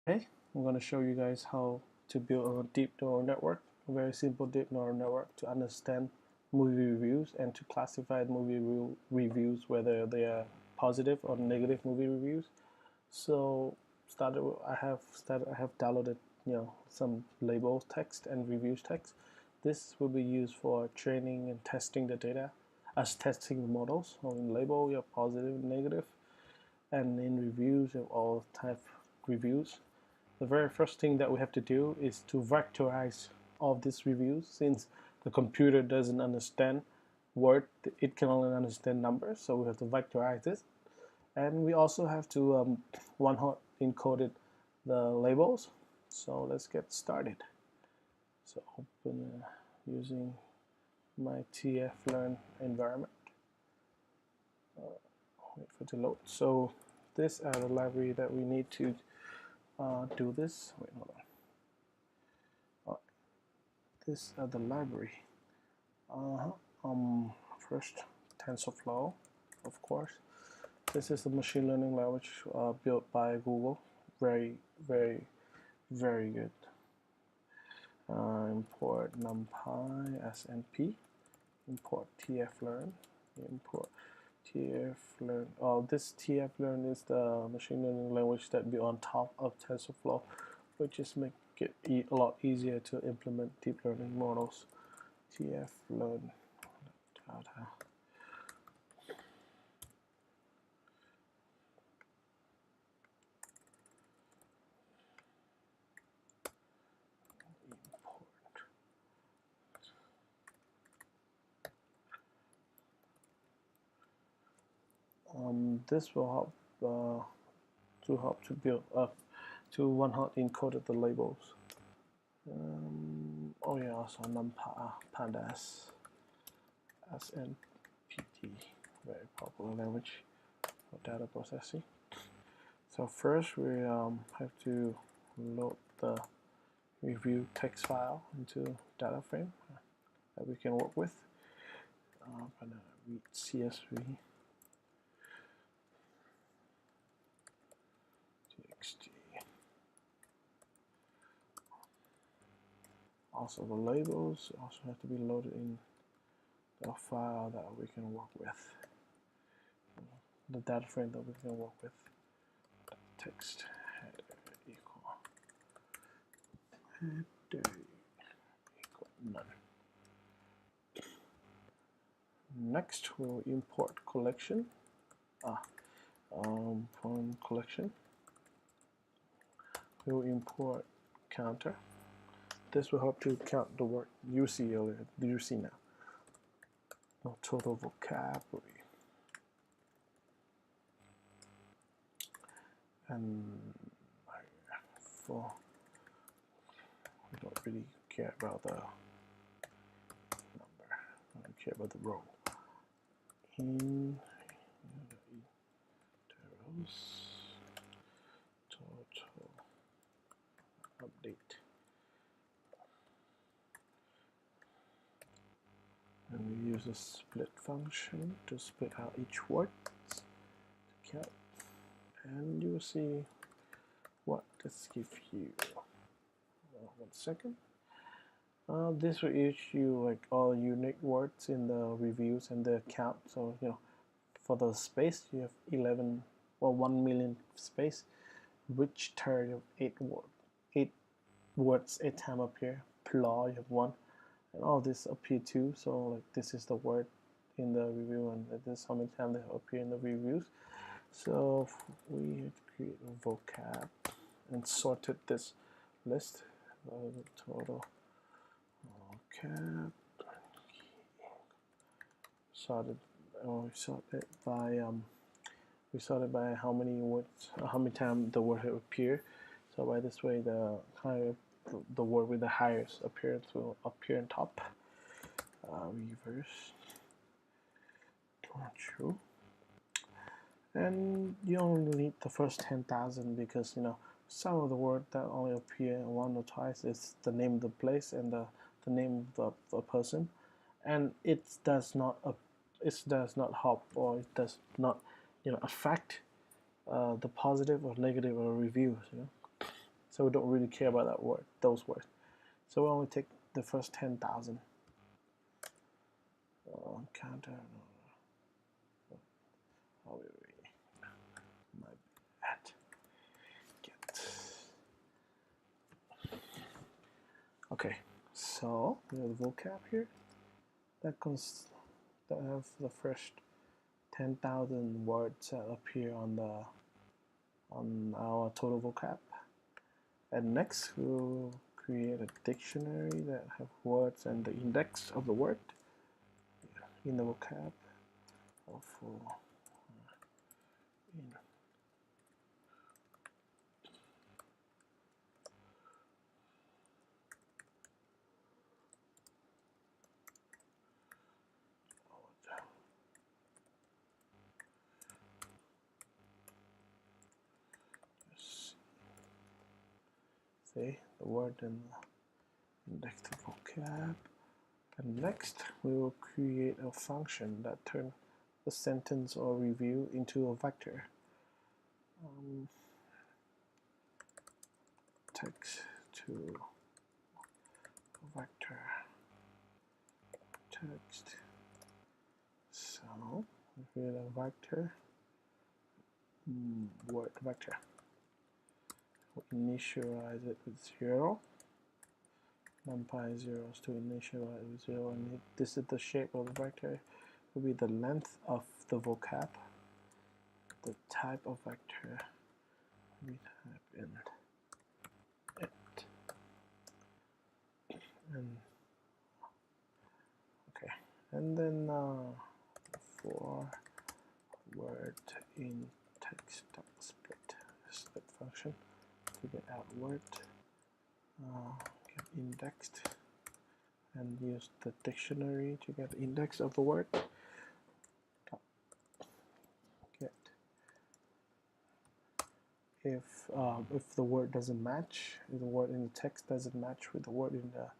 Hey, I'm going to show you guys how to build a deep neural network, a very simple deep neural network to understand movie reviews and to classify reviews, whether they are positive or negative movie reviews. So I have downloaded some label text and reviews text. This will be used for training and testing the data, as testing the models. So in label you have positive and negative, and in reviews you have all type reviews. The very first thing that we have to do is to vectorize all of these reviews, since the computer doesn't understand word, it can only understand numbers, so we have to vectorize this. And we also have to one-hot encoded the labels. So let's get started. So open using my tflearn environment. Wait for it to load. So this are the library that we need to do this. Wait, hold on. This are the library. First, TensorFlow, of course. This is the machine learning language built by Google. Very, very, very good. Import NumPy as NP. Import tflearn. Import tflearn. Oh, this tflearn is the machine learning language that be on top of TensorFlow, which is make it a lot easier to implement deep learning models. tflearn data. This will help to build up to one-hot encoded the labels. Oh yeah, also NumPy pandas SNPT, very popular language for data processing. So first we have to load the review text file into data frame that we can work with. I'm gonna read CSV txt. Also the labels also have to be loaded in the file that we can work with, the data frame that we can work with. Text header equal none. Next we'll import collection. From collection we'll import counter. This will help to count the word you see earlier, you see now. No total vocabulary. And for we don't really care about the number, I don't care about the row. In total update, and we use a split function to split out each word to count, and you will see what this gives you. 1 second. This will issue like all unique words in the reviews and the count. So for the space you have 11 or 1 million space, which turn of 8 words 8 time appear. Ploy you have 1, and all this appear too. So like this is the word in the review, and this is how many times they appear in the reviews. So we have to create a vocab and sorted this list. Total vocab sorted. We sorted by how many words, how many times the word appear. So by this way, the word with the highest appearance will appear on top. Reverse true. And you only need the first 10,000 because some of the words that only appear one or twice is the name of the place and the name of the person, and it does not help, or it does not affect the positive or negative or reviews. so we don't really care about that word, those words. So we only take the first 10,000. Counter. Oh, wait. My bad. Get. Okay, so we have the vocab here. That have the first 10,000 words that appear on our total vocab. And next we'll create a dictionary that have words and the index of the word in the vocab. See the word and the index of vocab. And next we will create a function that turns the sentence or review into a vector. Text to vector text. So we create a vector, word vector. We initialize it with 0. NumPy zeros to initialize with 0, and this is the shape of the vector. It will be the length of the vocab. The type of vector we type in it, and okay, and then for word in text split function to get out word, get indexed, and use the dictionary to get the index of the word. Get if the word doesn't match, if the word in the text doesn't match with the word in the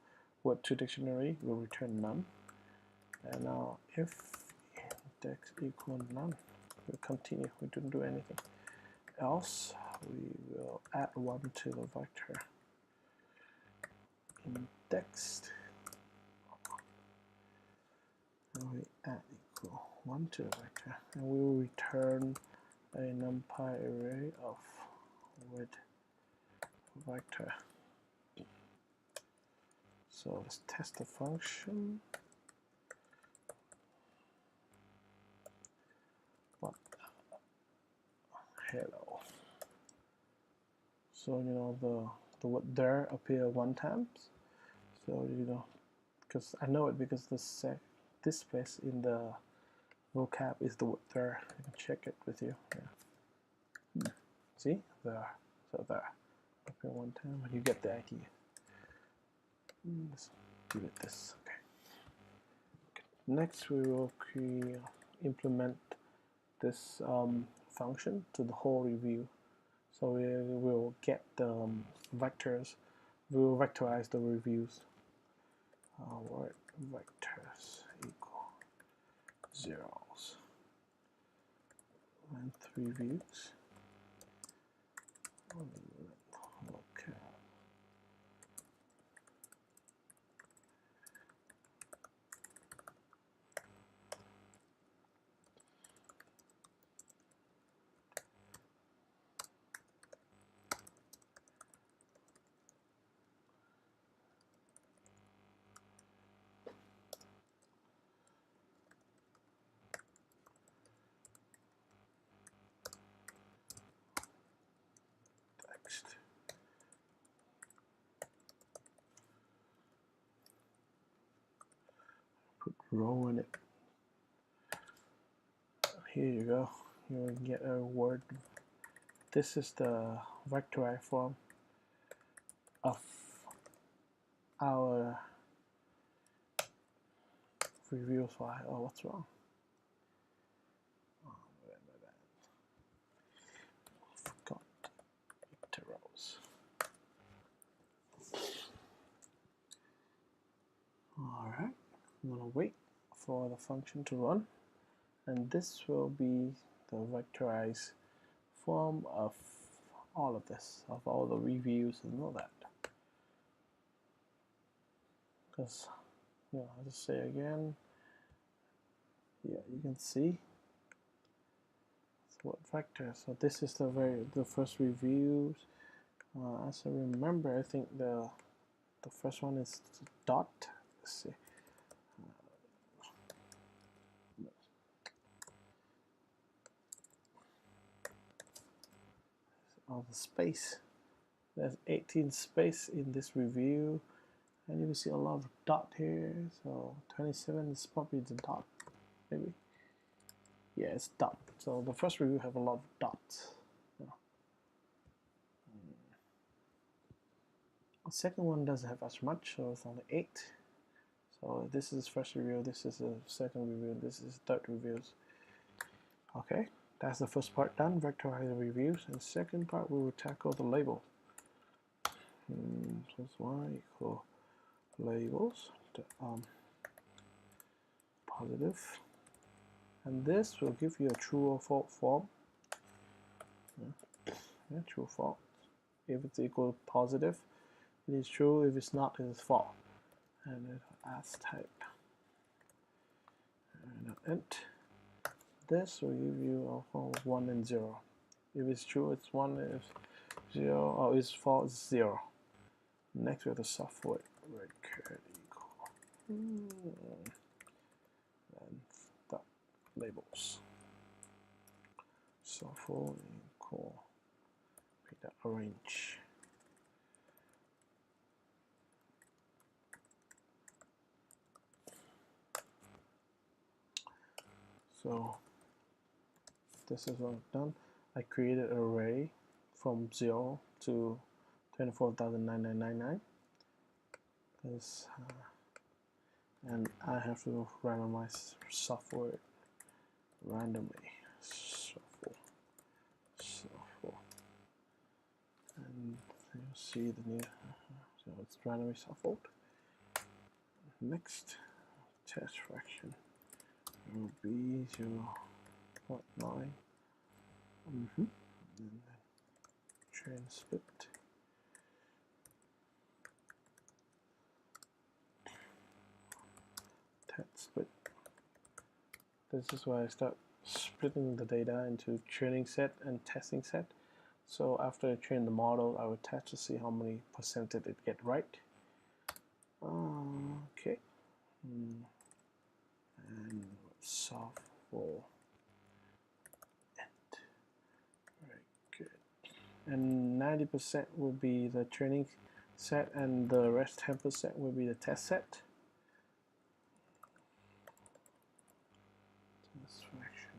word to dictionary, we'll return none. And now if index equal none, we'll continue. We don't do anything else. We will add 1 to the vector indexed. And we add equal 1 to the vector, and we will return a NumPy array of with vector. So let's test the function. What? Hello. So you know the word there appear 1 times. So because I know it because this place in the vocab is the word there. I can check it with you. Yeah. See there. So there appear 1 time, and you get the idea. Let's do it this. Okay. Next, we will implement this function to the whole review. So we will get the vectors. We will vectorize the reviews. Word vectors equal zeros. Length reviews. Okay. Put row in it. Here you go. You will get a word. This is the vectorized form of our review file. Oh, what's wrong? Oh, my bad. Forgot rows. Alright, I'm gonna wait for the function to run, and this will be the vectorized form of all of this, of all the reviews and all that. Because, I'll just say again, yeah, you can see what vector. So this is the first reviews. As I remember, I think the first one is dot. Let's see. The space. There's 18 space in this review, and you will see a lot of dot here. So 27 is probably the dot, maybe. Yeah, it's dot. So the first review have a lot of dots. The second one doesn't have as much, so it's only 8. So this is first review, this is the second review, this is third reviews. Okay, that's the first part done, vectorize reviews. And second part, we will tackle the label. So it's y equal labels, positive. And this will give you a true or false form. Yeah, true, false. If it's equal positive, it is true. If it's not, it is false. And it as type. And int. This will give you a 1 and 0. If it's true, it's 1. If 0, or it's false, it's 0. Next, we have the software record equal. And dot labels. Software equal. Arrange. So this is what I've done. I created an array from 0 to 24,9999. And I have to randomize software randomly. Software. And you'll see the new, so it's randomly shuffled. Next, test fraction will be 0.9. And then train split. Test split. This is where I start splitting the data into training set and testing set. So after I train the model, I will test to see how many percentage it get right. Okay. And solve for it. Very good. And 90% will be the training set, and the rest 10% will be the test set. Test fraction.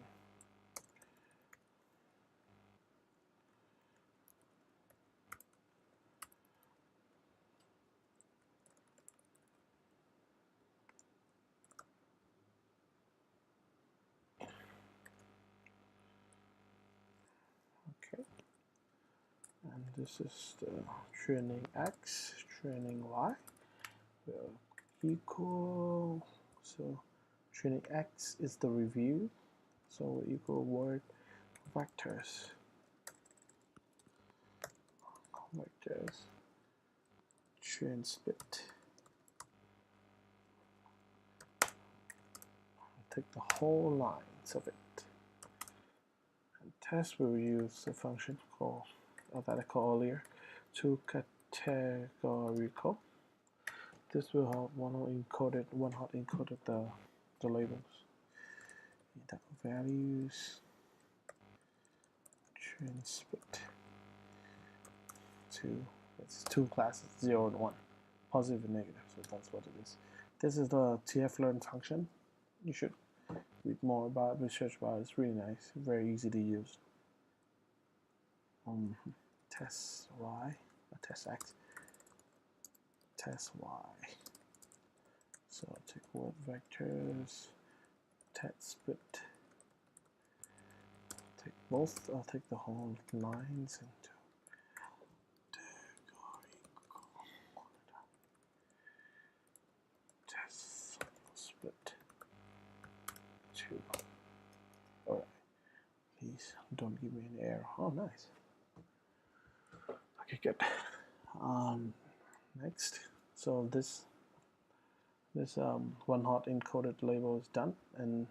Okay. And this is the training X, training Y will equal, so training X is the review, so we equal word vectors, train split, take the whole lines of it, and test will use the function called that I called earlier to categorical. This will help one hot encoded the labels. Type of values, train split. It's two classes, 0 and 1, positive and negative. So that's what it is. This is the tflearn function. You should read more about it, research about it. It's really nice, very easy to use. Test y, test x, test y. So I'll take word vectors, test split. Take both. I'll take the whole lines into test split 2. Alright. Please don't give me an error. Oh, nice. Okay, good. Next, so this one hot encoded label is done, and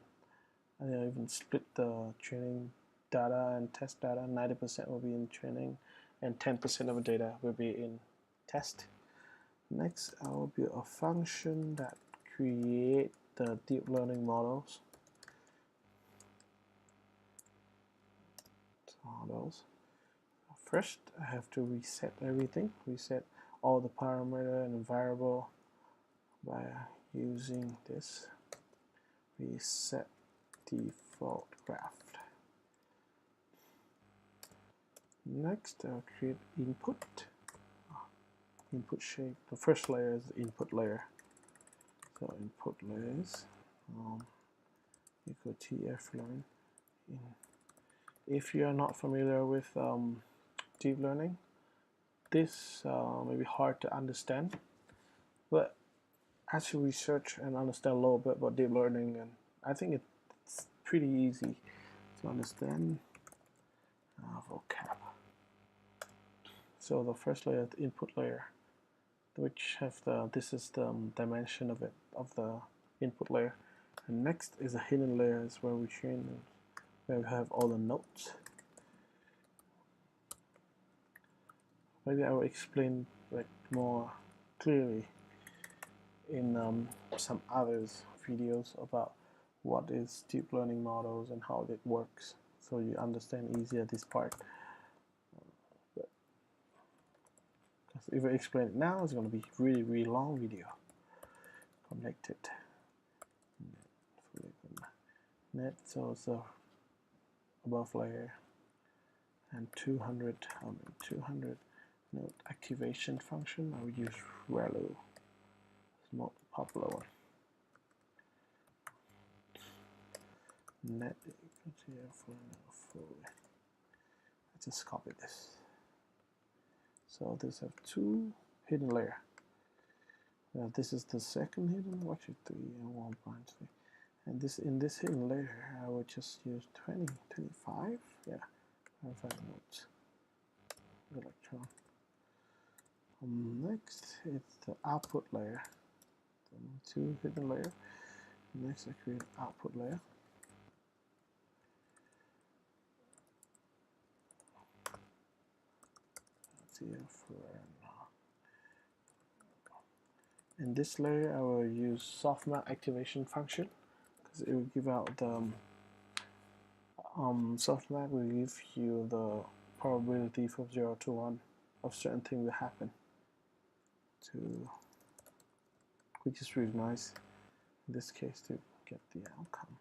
I even split the training data and test data. 90% will be in training, and 10% of the data will be in test. Next, I will build a function that create the deep learning models. First, I have to reset everything, reset all the parameter and variable by using this reset default graph. Next, I'll create input shape. The first layer is the input layer. So input layers equal TF learn. If you are not familiar with deep learning, this may be hard to understand, but as you research and understand a little bit about deep learning, and I think it's pretty easy to understand. Vocab. So the first layer, the input layer, which have this is the dimension of the input layer, and next is a hidden layer, is where we train, where we have all the nodes. Maybe I will explain like more clearly in some others videos about what is deep learning models and how it works, so you understand easier this part. But if I explain it now, it's going to be really long video. Connected net, so it's a above layer, and 200 node activation function. I would use ReLU. It's not the popular one. Net let's just copy this. So this have two hidden layer. This is the second hidden, actually 3 and 1.3. And this in this hidden layer, I would just use 20, 25, yeah, 25 nodes. Electron. Next, it's the output layer. Two hidden layer. Next, I create output layer. Let's see in this layer, I will use softmax activation function, because it will give out the softmax will give you the probability from 0 to 1 of certain thing will happen, which is really nice in this case to get the outcome.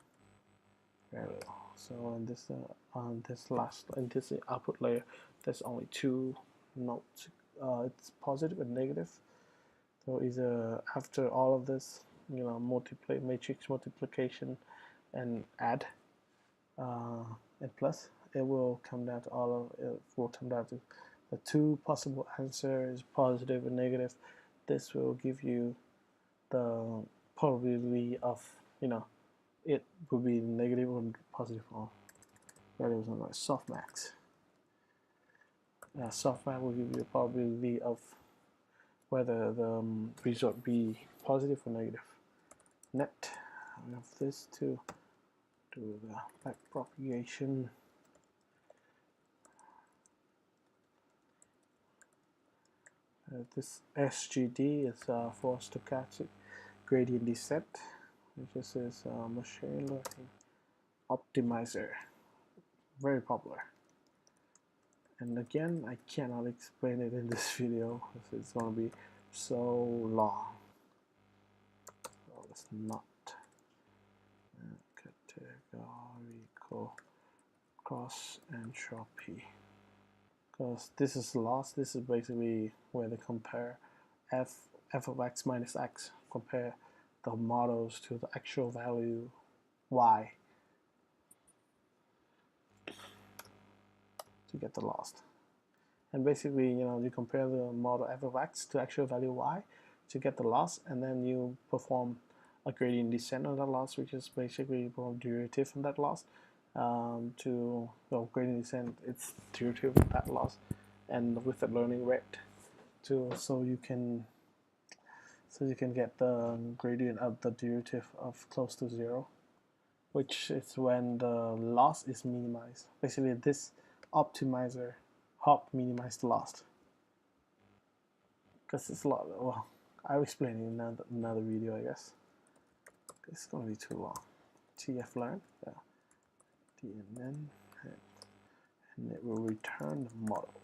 Very well. So in this in this output layer, there's only two nodes. It's positive and negative. So either after all of this, matrix multiplication and add and plus, it will come down to the two possible answers, positive and negative. This will give you the probability of it will be negative or positive or values on like softmax. Softmax will give you a probability of whether the result be positive or negative. Net, we have this to do the back propagation. This SGD is for stochastic gradient descent, which is machine learning optimizer, very popular. And again, I cannot explain it in this video because it's going to be so long. So it's not categorical cross entropy, because this is loss. This is basically where they compare f of x minus x, compare the models to the actual value y to get the loss. And basically, you compare the model f of x to actual value y to get the loss, and then you perform a gradient descent on that loss, which is basically perform derivative from that loss. Gradient descent, it's derivative of that loss, and with the learning rate too, so you can get the gradient of the derivative of close to 0, which is when the loss is minimized. Basically, this optimizer help minimize the loss, because it's a lot. Well, I'll explain in another video, I guess. It's gonna be too long. TF learn, yeah, DNN, and it will return the model.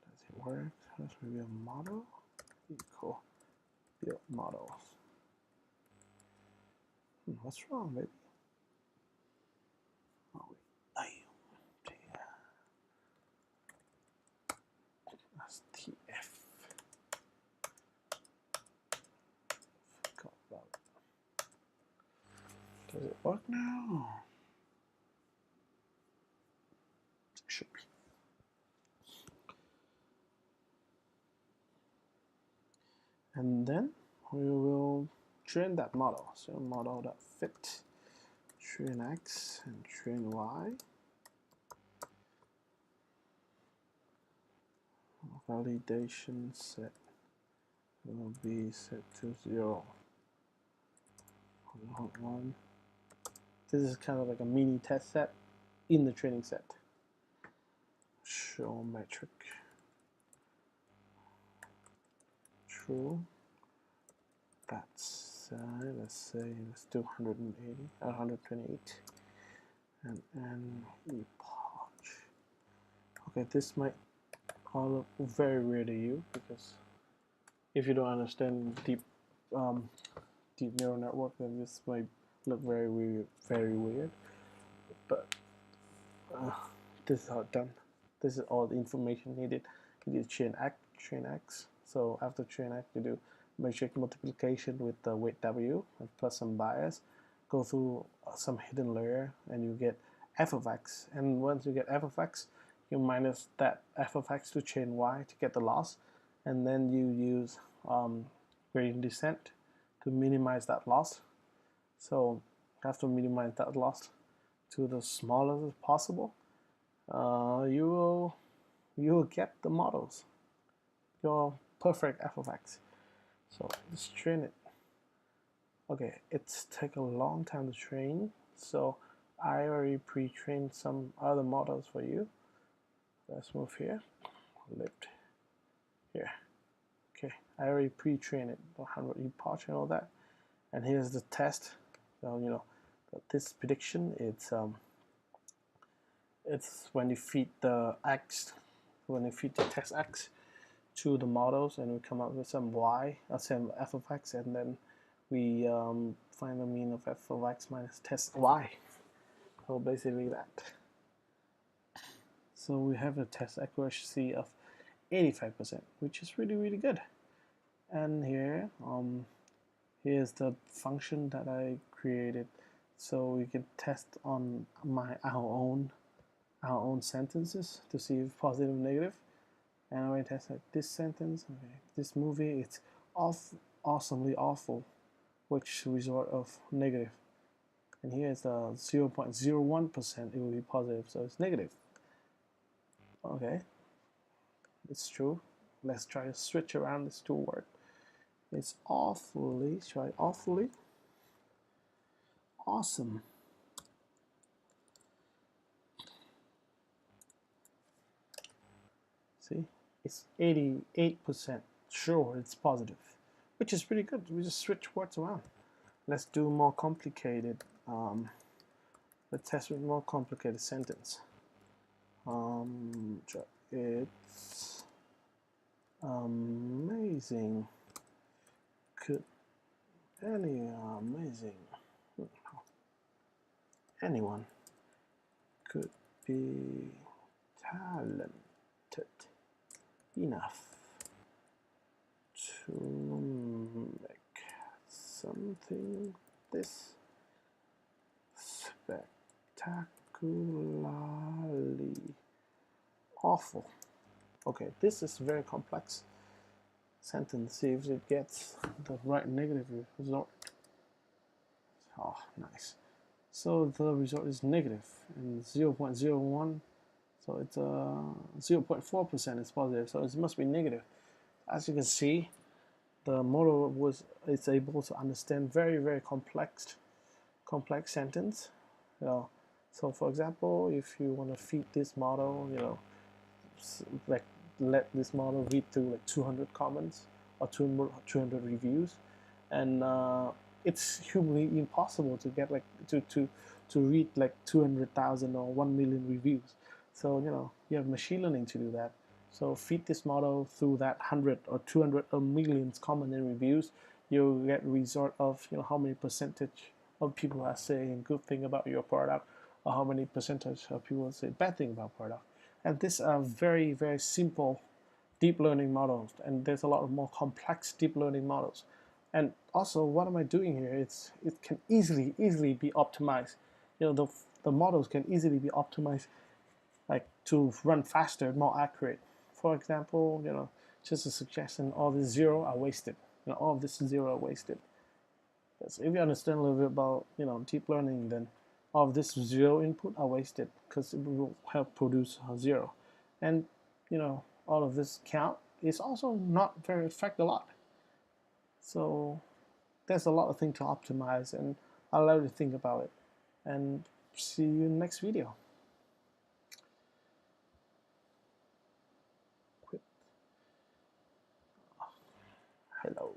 Does it work? Has to be a model equal build models. What's wrong, baby? Oh, that's TF. Forgot about it. Does it work now? It should be. And then we will train that model. So model.fit train x and train y. Validation set will be set to 0. Hold on. This is kind of like a mini test set in the training set. Show metric true. That's let's say let's do 180, 128, and epoch. Okay, this might all look very weird to you, because if you don't understand deep neural network, then this might look very weird. But this is how it's done. This is all the information needed. You need train x. So after train x, you do matrix multiplication with the weight W and plus some bias. Go through some hidden layer, and you get f of x. And once you get f of x, you minus that f of x to chain y to get the loss, and then you use gradient descent to minimize that loss. So you have to minimize that loss to the smallest as possible. You will get the models, your perfect f of x. So let's train it. Okay, it's take a long time to train, so I already pre-trained some other models for you. Let's move here, lift here. Okay, I already pre-trained it, 100 epoch and all that. And here's the test. So you know, this prediction, it's when you feed the x, when you feed the test x to the models, and we come up with some y, some f of x, and then we find the mean of f of x minus test y. So basically that. So we have a test accuracy of 85%, which is really good. And here, here's the function that I created, so we can test on our own sentences to see if positive or negative. And I test like this sentence. Okay, this movie, it's awesomely awful, which result of negative. And here it's 0.01%. It will be positive, so it's negative. Okay, it's true. Let's try to switch around this two word. It's awfully. Try awfully awesome. See, it's 88% sure it's positive, which is pretty good. We just switch words around. Let's do more complicated. Let's test with more complicated sentence. It's amazing. Could anyone could be talented enough to make something this spectacularly awful. Okay, this is very complex sentence. See if it gets the right negative result. Oh, nice. So the result is negative, and 0.01 So it's 0.4% is positive, so it must be negative. As you can see, the model is able to understand very complex sentence. You know, so for example, if you want to feed this model, you know, like let this model read through like 200 comments or 200 reviews, and it's humanly impossible to get like to read like 200,000 or 1 million reviews. So you know you have machine learning to do that. So feed this model through that 100 or 200 or millions comment and reviews, you'll get a result of, you know, how many percentage of people are saying good thing about your product, or how many percentage of people say bad thing about product. And these are very simple deep learning models, and there's a lot of more complex deep learning models. And also, what am I doing here? It can easily be optimized. You know, the models can easily be optimized, like to run faster, more accurate. For example, you know, just a suggestion: all this zero are wasted. You know, all of this zero are wasted. So if you understand a little bit about, you know, deep learning, then all of this zero input are wasted because it will help produce a zero. And you know, all of this count is also not very affect a lot. So there's a lot of things to optimize, and I'll allow you to think about it. And see you in the next video. Quit. Hello.